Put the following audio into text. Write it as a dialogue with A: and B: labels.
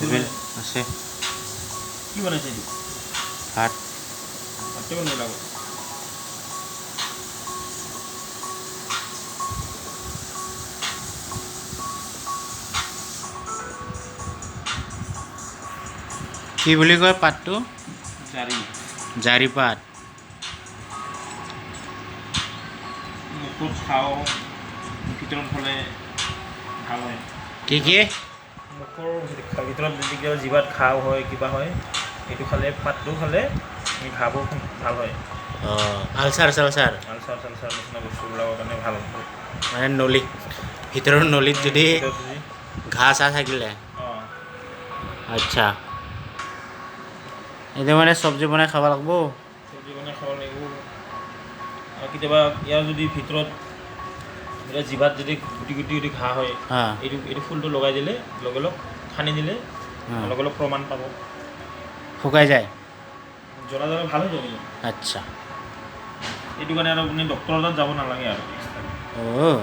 A: civil আছে
B: কি বনাইছে এইটো
A: ভাত
B: ভাতে বনাব লাগিব
A: কি বুলি কয় পাতটো
B: জাৰি
A: জাৰি পাত
B: মুখত খাওঁ ভিতৰত হ'লে ভাল হয়
A: কি কি
B: মুখৰ ভিতৰত যদি কিবা জিভাত ঘাঁহ হয় কিবা হয় এইটো খালে পাতটো খালে ঘাঁহবোৰ ভাল হয়
A: অঁ আলচাৰ চালচাৰ
B: আলচাৰ চালচাৰ নিচিনা বস্তুবিলাকৰ কাৰণে ভাল হয়
A: মানে নলীত ভিতৰৰ নলীত যদি
B: ভিতৰত যদি
A: ঘাঁহ চাহ থাকিলে
B: অঁ
A: আচ্ছা এইটো মানে চব্জি বনাই খাব লাগিব
B: চব্জি বনাই খাব লাগিব আৰু কেতিয়াবা ইয়াৰ যদি ভিতৰত এতিয়া জিভাত যদি গুটি গুটি যদি ঘাঁহ হয়
A: হা
B: এইটো ফুলটো লগাই দিলে লগে লগ সানি দিলে লগে লগ প্ৰমাণ পাব
A: শুকাই যায়
B: জ্বলা জ্বলা ভাল হৈ যাব
A: আচ্ছা
B: এইটো কাৰণে আৰু আপুনি ডক্তৰৰ তাত যাব নালাগে আৰু
A: অঁ